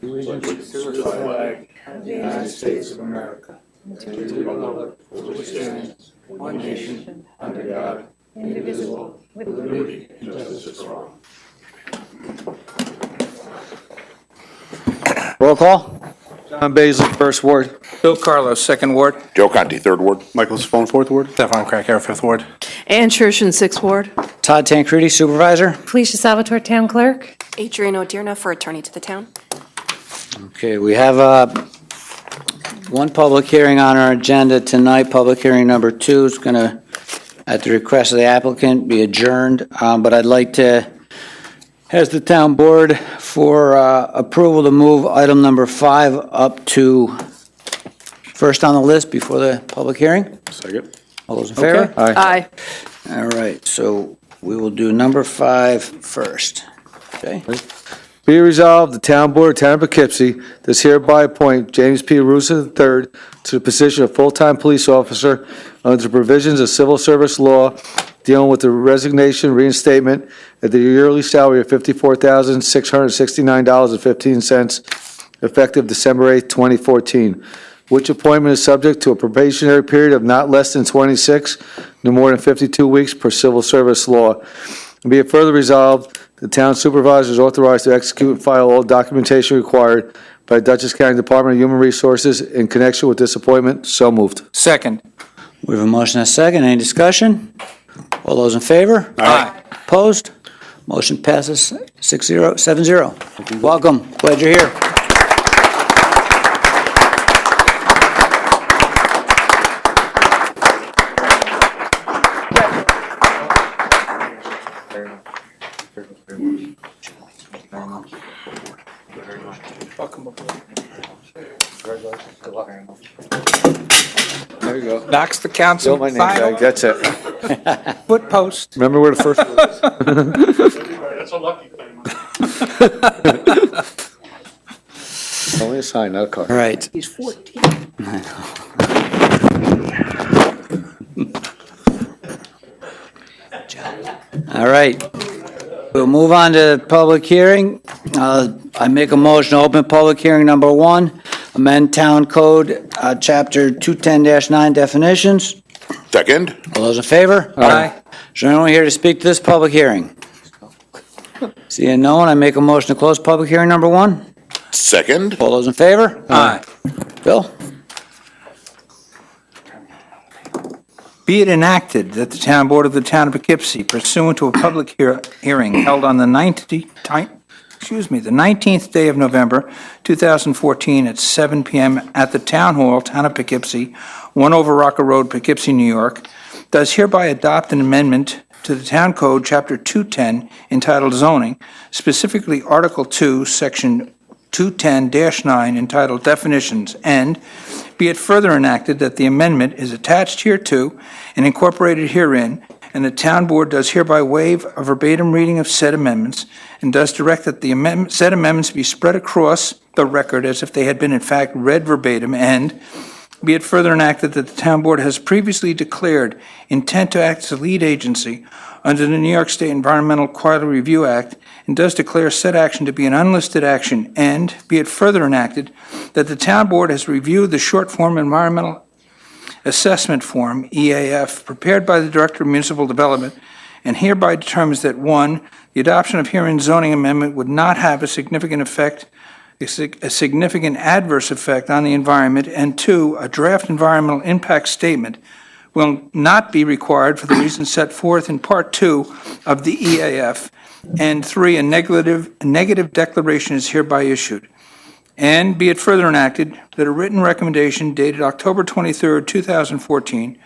allegiance to the flag of the United States of America, and to the republic for which it stands, one nation, under God, indivisible, with liberty and justice for all. Roll call. John Basil, First Ward. Bill Carlos, Second Ward. Joe Conti, Third Ward. Michael Sapone, Fourth Ward. Stefan Krakauer, Fifth Ward. Ann Shershen, Sixth Ward. Todd Tancredi, Supervisor. Felicia Salvatore, Town Clerk. Adrian O'Dearna for Attorney to the Town. Okay, we have one public hearing on our agenda tonight. Public hearing number 2 is going to, at the request of the applicant, be adjourned. But I'd like to ask the town board for approval to move item number 5 up to first on the list before the public hearing. Second. All those in favor? Aye. All right, so we will do number 5 first. Okay? Be it resolved, the Town Board of Town of Poughkeepsie does hereby appoint James P. Russo III to the position of full-time police officer under the provisions of civil service law dealing with the resignation reinstatement at the yearly salary of $54,669.15 effective December 8, 2014, which appointment is subject to a probationary period of not less than 26, no more than 52 weeks per civil service law. And be it further resolved, the town supervisor is authorized to execute and file all documentation required by the Dutchess County Department of Human Resources in connection with this appointment. So moved. Second. We have a motion and a second. Any discussion? All those in favor? Aye. Opposed? Motion passes 7-0. Welcome. Glad you're here. Welcome aboard. There you go. Knocks the council. Bill, my name tag. That's it. Foot post. Remember where the first one is? That's a lucky thing. Only a sign, not a card. All right. He's 14. All right. We'll move on to public hearing. I make a motion to open public hearing number 1, amend Town Code, Chapter 210-9 definitions. Second. All those in favor? Aye. Is there anyone here to speak to this public hearing? Seeing no one, I make a motion to close public hearing number 1. Second. All those in favor? Aye. Bill? Be it enacted that the Town Board of the Town of Poughkeepsie, pursuant to a public hearing held on the 19th day of November, 2014, at 7 p.m. at the Town Hall, Town of Poughkeepsie, 1 Over Rocker Road, Poughkeepsie, New York, does hereby adopt an amendment to the Town Code, Chapter 210, entitled Zoning, specifically Article 2, Section 210-9, entitled Definitions, and be it further enacted that the amendment is attached hereto and incorporated herein, and the Town Board does hereby waive a verbatim reading of said amendments, and does direct that the said amendments be spread across the record as if they had been in fact read verbatim, and be it further enacted that the Town Board has previously declared intent to act as a lead agency under the New York State Environmental Quality Review Act, and does declare said action to be an unlisted action, and be it further enacted that the Town Board has reviewed the short-form environmental assessment form, EAF, prepared by the Director of Municipal Development, and hereby determines that 1, the adoption of herein zoning amendment would not have a significant adverse effect on the environment, and 2, a draft environmental impact statement will not be required for the reasons set forth in Part 2 of the EAF, and 3, a negative declaration is hereby issued. And be it further enacted that a written recommendation dated October 23, 2014,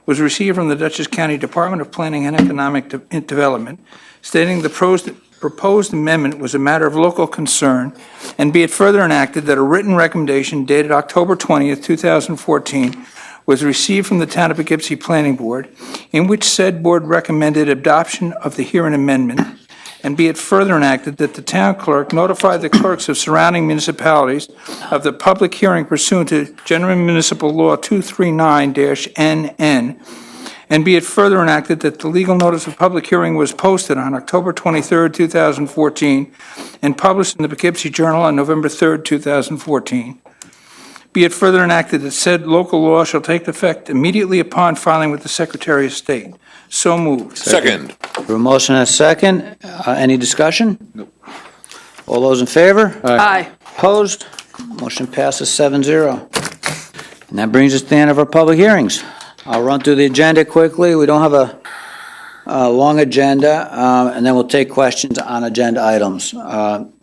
was received from the Dutchess County Department of Planning and Economic Development, stating the proposed amendment was a matter of local concern, and be it further enacted that a written recommendation dated October 20, 2014, was received from the Town of Poughkeepsie Planning Board, in which said board recommended adoption of the herein amendment, and be it further enacted that the town clerk notify the clerks of surrounding municipalities of the public hearing pursuant to General Municipal Law 239-NN, And be it further enacted that the legal notice of public hearing was posted on October 23rd, 2014, and published in the Poughkeepsie Journal on November 3rd, 2014. Be it further enacted that said local law shall take effect immediately upon filing with the Secretary of State. So moved. Second. A motion and a second. Any discussion? Nope. All those in favor? Aye. Opposed? Motion passes 7-0. And that brings us to the end of our public hearings. I'll run through the agenda quickly. We don't have a long agenda, and then we'll take questions on agenda items.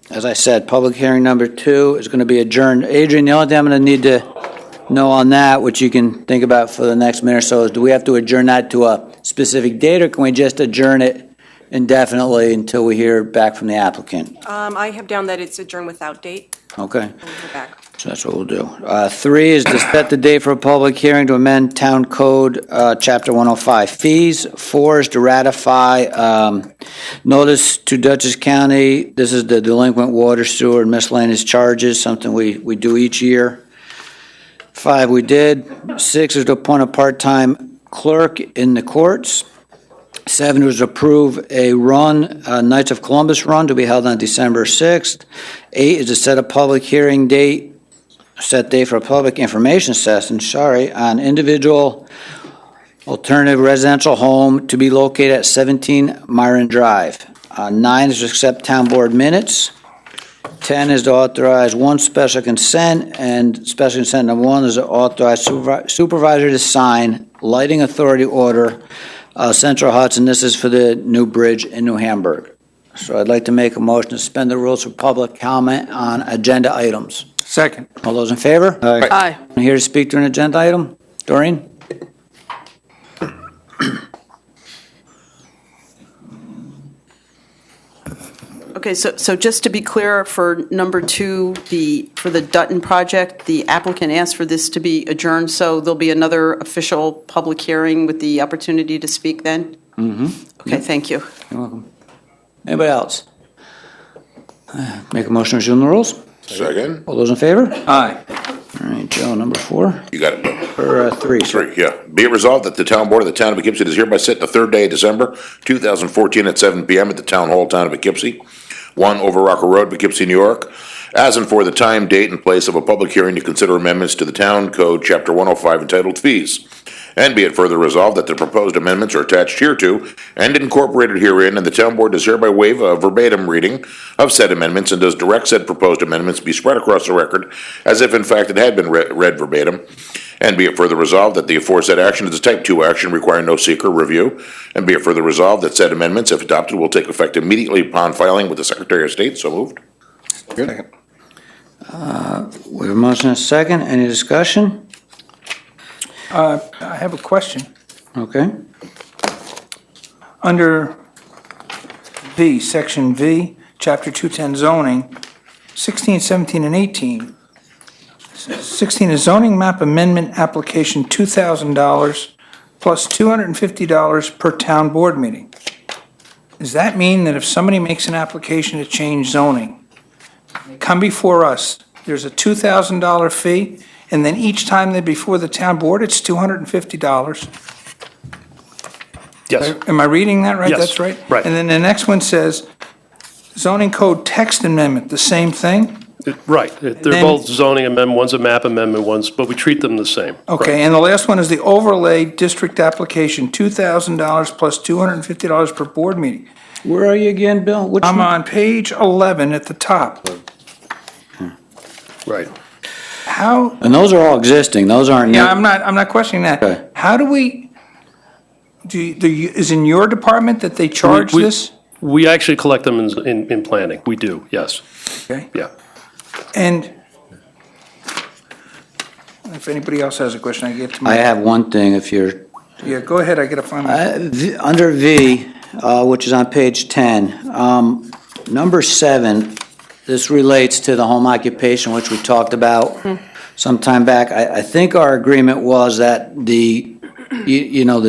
As I said, public hearing number 2 is going to be adjourned. Adrian, the only thing I'm going to need to know on that, which you can think about for the next minute or so, is do we have to adjourn that to a specific date, or can we just adjourn it indefinitely until we hear back from the applicant? I have down that it's adjourned without date. Okay. We'll hear back. So that's what we'll do. 3 is to set the date for a public hearing to amend Town Code, Chapter 105 fees. 4 is to ratify notice to Dutchess County. This is the delinquent water, sewer, and miscellaneous charges, something we do each year. 5 we did. 6 is to appoint a part-time clerk in the courts. 7 was to approve a run, Knights of Columbus run, to be held on December 6th. 8 is to set a public hearing date, set date for a public information session, on individual alternative residential home to be located at 17 Myron Drive. 9 is to accept town board minutes. 10 is to authorize one special consent, and special consent number 1 is to authorize supervisor to sign lighting authority order, Central Hudson. This is for the new bridge in New Hamburg. So I'd like to make a motion to suspend the rules for public comment on agenda items. Second. All those in favor? Aye. Here to speak to an agenda item? Doreen? Okay, so just to be clear, for number 2, for the Dutton project, the applicant asked for this to be adjourned, so there'll be another official public hearing with the opportunity to speak then? Mm-hmm. Okay, thank you. You're welcome. Anybody else? Make a motion to resume the rules? Second. All those in favor? Aye. All right, Joe, number 4, You got it. or 3. 3, yeah. Be it resolved that the town board of the town of Poughkeepsie is hereby set the 3rd day of December, 2014 at 7 p.m. at the Town Hall, Town of Poughkeepsie, 1 Over Rocker Road, Poughkeepsie, New York, as and for the time, date, and place of a public hearing to consider amendments to the Town Code, Chapter 105, entitled Fees. And be it further resolved that the proposed amendments are attached hereto and incorporated herein, and the town board does hereby waive a verbatim reading of said amendments and does direct said proposed amendments be spread across the record as if in fact it had been read verbatim. And be it further resolved that the aforesaid action is a type 2 action requiring no seeker review. And be it further resolved that said amendments, if adopted, will take effect immediately upon filing with the Secretary of State. So moved. Second. We have a motion and a second. Any discussion? I have a question. Okay. Under V, Section V, Chapter 210 zoning, 16, 17, and 18. 16 is zoning map amendment application, $2,000 plus $250 per town board meeting. Does that mean that if somebody makes an application to change zoning, they come before us, there's a $2,000 fee, and then each time they're before the town board, it's $250? Yes, Am I reading that right? Yes, That's right? right. And then the next one says zoning code text amendment, the same thing? right. They're then- both zoning amendment, one's a map amendment, but we treat them the same. Okay, and the last one is the overlay district application, $2,000 plus $250 per board meeting. Where are you again, Bill? Which I'm one? on page 11 at the top. Right. How, And those are all existing. Those aren't new. yeah, I'm not questioning Okay. that. How do we, is in your department that they charge We- this? We actually collect them in planning. We do, yes. Okay. Yeah. And if anybody else has a question, I get to I my, have one thing if you're, yeah, go ahead, I gotta find my, under V, which is on page 10, number 7, this relates to the home occupation, which we talked about some time back. I think our agreement was that the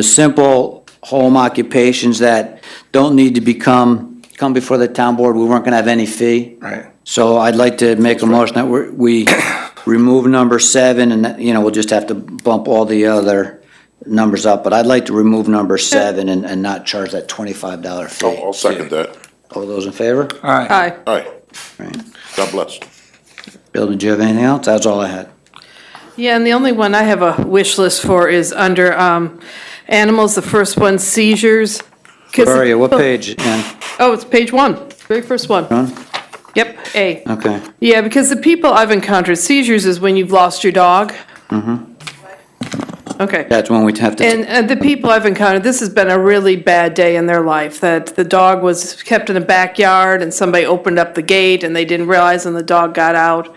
simple home occupations that don't need to come before the town board, we weren't gonna have any fee. right. So I'd like to make a motion that we remove number 7, and that, we'll just have to bump all the other numbers up, but I'd like to remove number 7 and not charge that $25 fee. I'll second that. All those in favor? All right. Aye. Aye. Right. God bless. Bill, did you have anything else? That's all I had. Yeah, and the only one I have a wish list for is under animals. The first one, seizures. 'Cause- Where are you? What page, Ann? Oh, it's page 1, very first one. Ron? Yep, A. Okay. Yeah, because the people I've encountered, seizures is when you've lost your dog. Okay. That's when we have to. And the people I've encountered, this has been a really bad day in their life, that the dog was kept in the backyard and somebody opened up the gate and they didn't realize and the dog got out.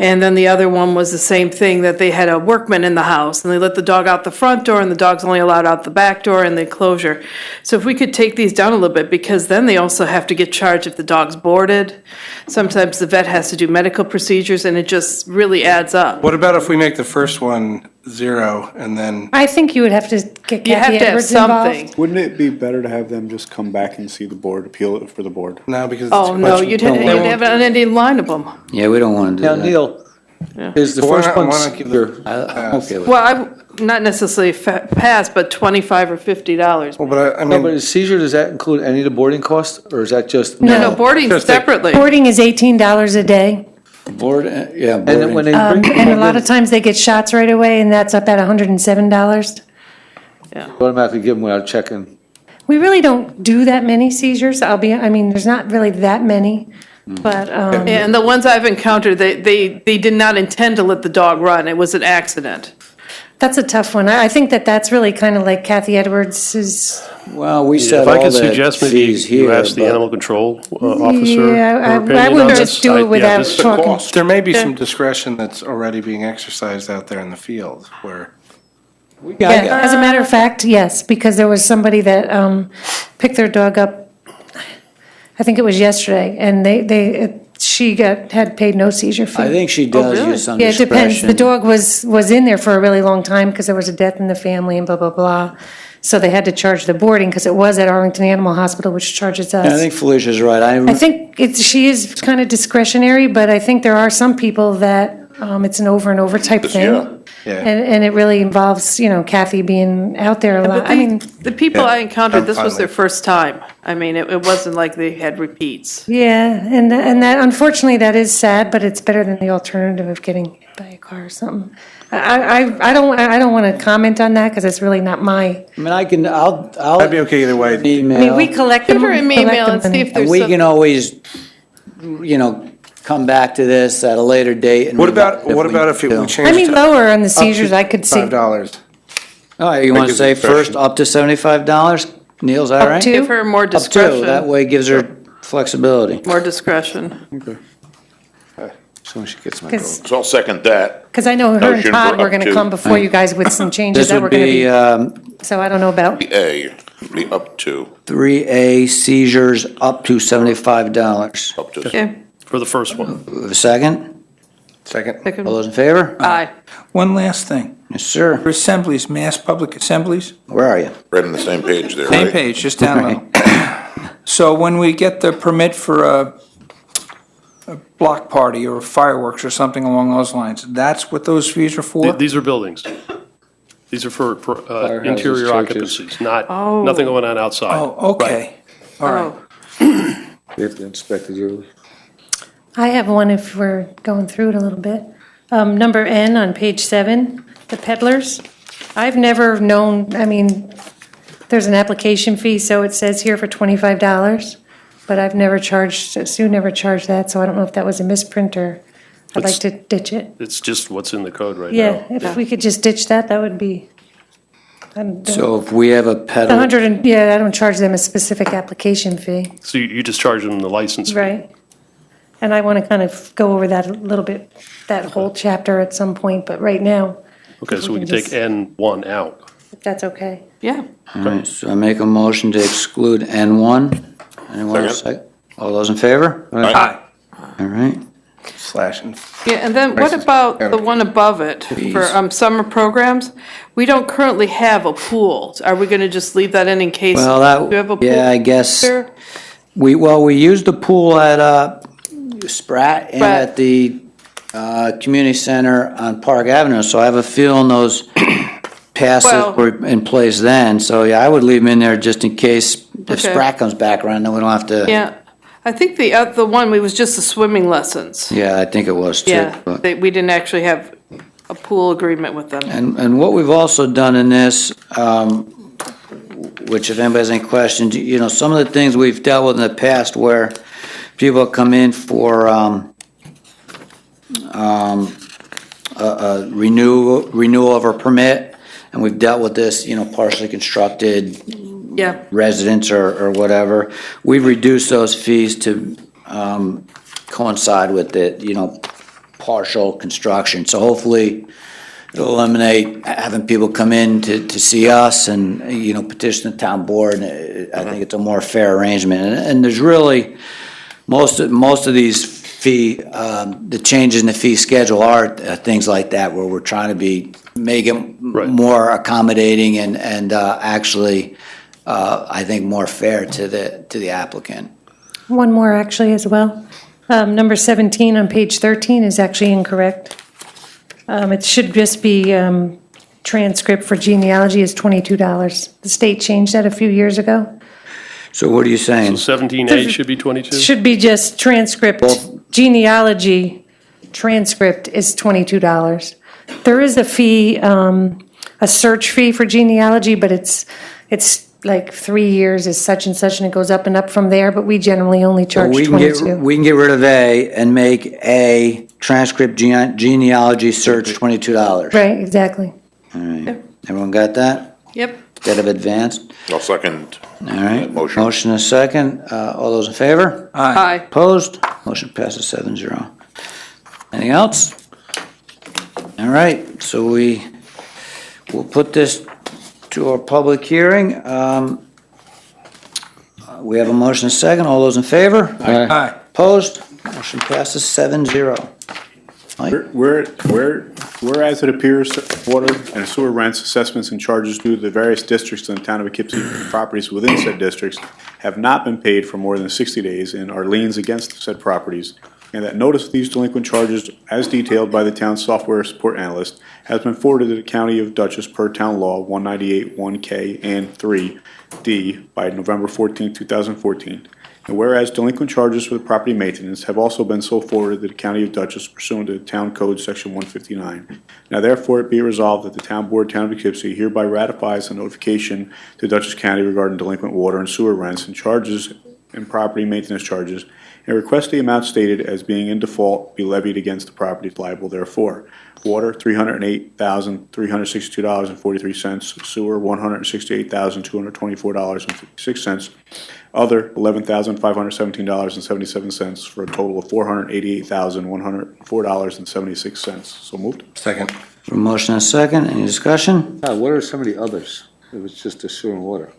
And then the other one was the same thing, that they had a workman in the house and they let the dog out the front door and the dog's only allowed out the back door and the enclosure. So if we could take these down a little bit, because then they also have to get charged if the dog's boarded. Sometimes the vet has to do medical procedures and it just really adds up. What about if we make the first one 0 and then, I think you would have to get You have Kathy to have Edwards something. involved. Wouldn't it be better to have them just come back and see the board, appeal it for the board? no, because. Oh, it's no, much- you'd have an unending line of them. Yeah, we don't want to do Now, that. Neil, is the Why first not- one why not give the- secure? I'm okay with Well, not necessarily pass, but $25 or $50. Well, but I No, but mean, is seizure, does that include any of the boarding costs, or is that just? No, boarding Just take- separately. Boarding is $18 a day. Board, yeah, And then when boarding. they bring And a them lot of in, times they get shots right away, and that's up at $107. automatically give them without checking. We really don't do that many seizures. I mean, there's not really that many, but, Yeah, and the ones I've encountered, they did not intend to let the dog run. It was an accident. that's a tough one. I think that that's really kind of like Kathy Edwards' Well, we said If I all could the suggest, maybe fees you here, ask the but- animal control officer. Yeah, her I opinion wouldn't on just this. do it Yeah, without this- talking. there may be some discretion that's already being exercised out there in the field where. Yeah, as a matter of fact, yes, because there was somebody that picked their dog up, I think it was yesterday, and she had paid no seizure fee. I think she does really? use some Yeah, it discretion. depends. The dog was in there for a really long time because there was a death in the family and blah, blah, blah. So they had to charge the boarding because it was at Arlington Animal Hospital, which charges us. And I think Felicia's right. I think she is kind of discretionary, but I think there are some people that it's an over and over type Yeah. thing. Yeah. And it really involves, Kathy being out there a lot. But I mean, the people I encountered, I'm this fine was their with it. first time. I mean, it wasn't like they had repeats. yeah, and that, unfortunately, that is sad, but it's better than the alternative of getting hit by a car or something. I don't want to comment on that because it's really not my, I mean, I'll I'd be okay either way. email. I mean, we collect them. Give her an collect email them and see if And there's we some. can always, come back to this at a later date. and What about revise if we do. change I it mean, to lower on the seizures, I could see. $5? All right, you want to Make say a first discussion. up to $75? Neil, is that Up right? to? Give her more Up to, discretion. that way it gives her flexibility. More discretion. As soon as she gets my Because dog. So I'll second that. I know her and Motion Todd for were up going to to- come before you guys with some changes This that were would going to be be, so I don't know about. A, be up to, 3A seizures up to $75. up to. Okay, For the first one. A second? Second. pick 'em. All those in favor? Aye. One last thing. Yes, sir. For assemblies, mass public assemblies, Where are you? Right on the same page there, same right? page, just down low. So when we get the permit for a block party or fireworks or something along those lines, that's what those fees are for? These are buildings. These are for Firehouses, interior churches. occupancies, nothing going on outside. Oh, okay. All right. Oh, We have to inspect it yearly. I have one if we're going through it a little bit. Number N on page 7, the peddlers. I've never known, I mean, there's an application fee, so it says here for $25, but I've never charged, Sue never charged that, so I don't know if that was a misprint or I'd like to ditch it. It's just what's in the code right now. Yeah, if we could just ditch that, that would be. So if we have a The peddler, 100, yeah, I don't charge them a specific application fee, So you just charge them the license fee. right? And I want to kind of go over that a little bit, that whole chapter at some point, but right now, Okay, so we We can can take N1 out. if that's okay. yeah. all right, so I make a motion to exclude N1. Anyone else? All those in favor? Aye. All right. Slashing. Yeah, and then what Prices. about the one above it for summer programs? We don't currently have a pool. Are we going to just leave that in case? Well, Do you have a pool? yeah, I guess, there? we used the pool at Spratt and Spratt. at the community center on Park Avenue, so I have a feeling those passes Well- were in place then, so yeah, I would leave them in there just in case if Okay. Spratt comes back around, then we don't have to. Yeah, I think the one, was just the swimming lessons. Yeah, I think it was too. Yeah, but- we didn't actually have a pool agreement with them. And what we've also done in this, which if anybody has any questions, some of the things we've dealt with in the past where people come in for a renewal of a permit, and we've dealt with this, partially constructed Yeah, residents or whatever, we've reduced those fees to coincide with the, partial construction. So hopefully it'll eliminate having people come in to see us and, petition the town board. I think it's a more fair arrangement. And there's really, most of these the changes in the fee schedule are things like that, where we're trying to make it Right. more accommodating and actually, I think, more fair to the applicant. One more actually as well. Number 17 on page 13 is actually incorrect. It should just be transcript for genealogy is $22. The state changed that a few years ago. So what are you saying? So 17A should be 22? It should be just transcript, genealogy transcript is $22. There is a fee, a search fee for genealogy, but it's like 3 years is such and such, and it goes up and up from there, but we generally only charge We 22. we can get rid of A and make A transcript genealogy search $22. Right, exactly. All right. Everyone got that? yep. Instead of advanced? I'll second. All right. That motion. Motion is second. All those in favor? Aye. Opposed? Motion passes 7-0. Anything else? All right, so we'll put this to our public hearing. We have a motion and a second. All those in favor? Aye. Opposed? Motion passes 7-0. Mike? Whereas it appears water and sewer rents, assessments, and charges due to the various districts in the town of Poughkeepsie and properties within said districts have not been paid for more than 60 days and are liens against said properties, and that notice of these delinquent charges, as detailed by the town software support analyst, has been forwarded to the County of Dutchess per Town Law 198-1K and 3D by November 14, 2014. And whereas delinquent charges for the property maintenance have also been so forwarded to the County of Dutchess pursuant to Town Code Section 159. Now therefore it be resolved that the Town Board, Town of Poughkeepsie hereby ratifies the notification to Dutchess County regarding delinquent water and sewer rents and charges and property maintenance charges, and requests the amount stated as being in default be levied against the properties liable therefore. Water, $308,362.43. Sewer, $168,224.56. Other, $11,517.77 for a total of $488,104.76. So moved. Second. For motion and a second, any discussion? What are some of the others? It was just the sewer and water.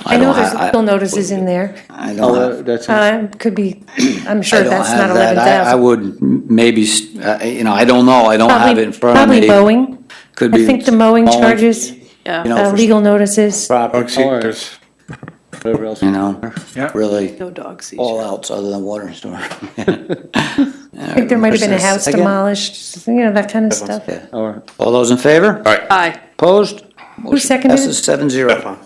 I know don't there's ha- legal notices in there. I don't have. That's, Could be, I'm sure I don't that's have not that. I 11,000. would maybe, I don't know. I don't have it in front of me. Probably mowing. Could I be think the mowing charges, Yeah. You know, for legal notices. property, whatever else. Yeah. Really No dog seizure. all outs other than water and sewer. I think there might have been a house Second. demolished, that kind of stuff. Yeah. All those in favor? Aye. Opposed? Who seconded it? Passes 7-0.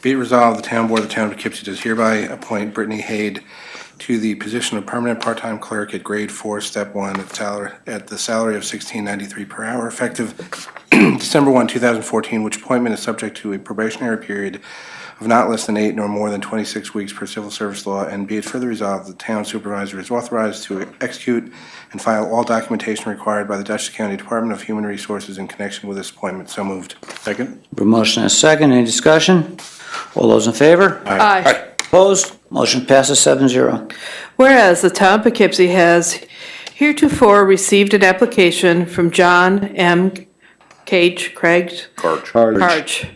Be it resolved, the town board of the town of Poughkeepsie does hereby appoint Brittany Haid to the position of permanent part-time clerk at grade 4, step 1, at the salary of $16.93 per hour, effective December 1, 2014, which appointment is subject to a probationary period of not less than 8 nor more than 26 weeks per civil service law, and be it further resolved, the town supervisor is authorized to execute and file all documentation required by the Dutchess County Department of Human Resources in connection with this appointment. So moved. Second. For motion and a second, any discussion? All those in favor? Aye. Opposed? Motion passes 7-0. Whereas the town of Poughkeepsie has heretofore received an application from John M. Craig Carge. Karch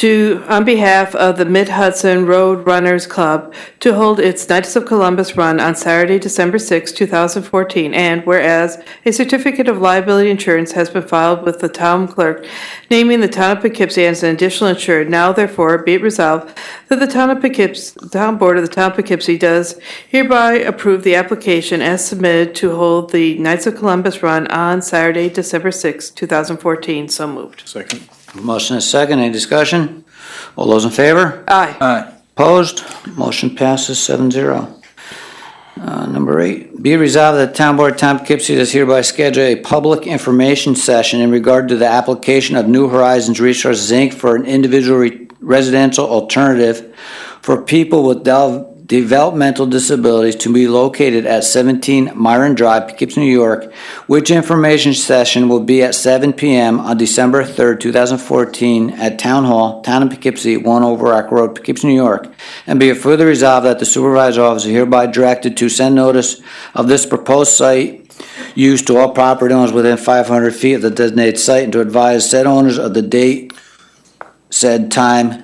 on behalf of the Mid-Hudson Road Runners Club to hold its Knights of Columbus Run on Saturday, December 6, 2014. And whereas a certificate of liability insurance has been filed with the town clerk, naming the town of Poughkeepsie as an additional insured, now therefore be it resolved that the town board of the town of Poughkeepsie does hereby approve the application as submitted to hold the Knights of Columbus Run on Saturday, December 6, 2014. So moved. Second. Motion is second. Any discussion? All those in favor? Aye. Aye. Opposed? Motion passes 7-0. Number 8, be it resolved that the Town Board of Town of Poughkeepsie does hereby schedule a public information session in regard to the application of New Horizons Resources, Inc. for an individual residential alternative for people with developmental disabilities to be located at 17 Myron Drive, Poughkeepsie, New York, which information session will be at 7 p.m. on December 3rd, 2014 at Town Hall, Town of Poughkeepsie, 1 Overrock Road, Poughkeepsie, New York. And be it further resolved that the supervisor's office is hereby directed to send notice of this proposed site use to all property owners within 500 feet of the designated site and to advise said owners of the date, said time,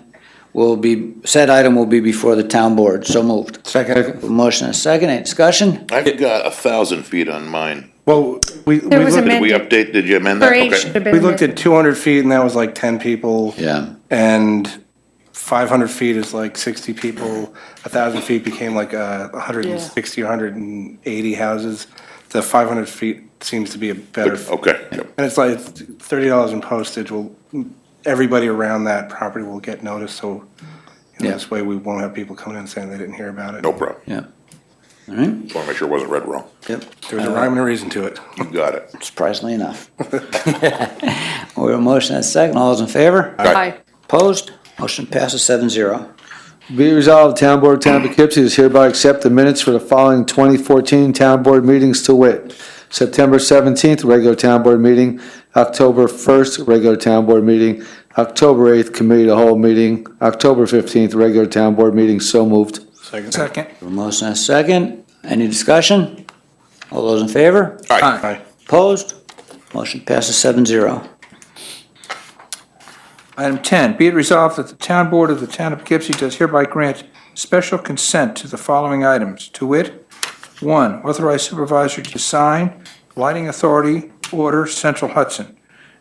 said item will be before the town board. So moved. Second. Motion and a second. Any discussion? I've got 1,000 feet on mine. Well, we There was looked, Did we amended. update, did you amend that? For H Okay. should have been we looked amended. at 200 feet and that was like 10 people. Yeah. And 500 feet is like 60 people. 1,000 feet became like 160, 180 houses. The 500 feet seems to be a better. Okay, yep. And it's like $30 in postage. Well, everybody around that property will get notice, so Yeah. this way we won't have people coming in saying they didn't hear about it. No problem. Yeah. All right. Just want to make sure it wasn't read wrong. Yep. There's a rhyme and a reason to it. You got it. Surprisingly enough. We have a motion and a second. All those in favor? Aye. Opposed? Motion passes 7-0. Be it resolved, the Town Board of Town of Poughkeepsie does hereby accept the minutes for the following 2014 Town Board meetings to wit: September 17th, regular Town Board meeting; October 1st, regular Town Board meeting; October 8th, Committee of the Whole meeting; October 15th, regular Town Board meeting. So moved. Second. A motion and a second. Any discussion? All those in favor? Aye. Opposed? Motion passes 7-0. Item 10, be it resolved that the town board of the town of Poughkeepsie does hereby grant special consent to the following items, to wit: 1, authorize supervisor to sign lighting authority order Central Hudson.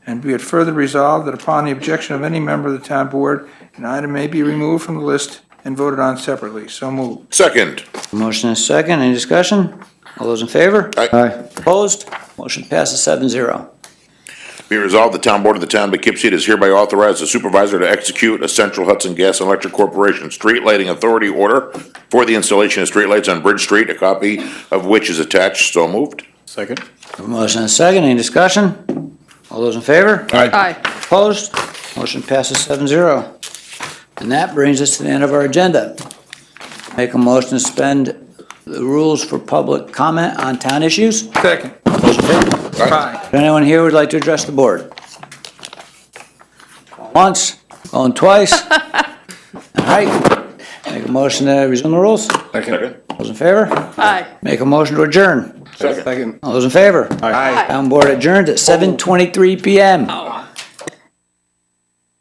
And be it further resolved that upon the objection of any member of the town board, an item may be removed from the list and voted on separately. So moved. Second. Motion and a second. Any discussion? All those in favor? Aye. Opposed? Motion passes 7-0. Be it resolved, the Town Board of the Town of Poughkeepsie does hereby authorize the supervisor to execute a Central Hudson Gas and Electric Corporation street lighting authority order for the installation of streetlights on Bridge Street, a copy of which is attached. So moved. Second. Motion and a second. Any discussion? All those in favor? Aye. Opposed? Motion passes 7-0. And that brings us to the end of our agenda. Make a motion to suspend the rules for public comment on town issues. Second. Those in favor? Aye. Is there anyone here who would like to address the board? Once, going twice. All right. Make a motion to resume the rules. Second. Those in favor? Aye. Make a motion to adjourn. Second. Second. All those in favor? Aye. Town board adjourned at 7:23 PM.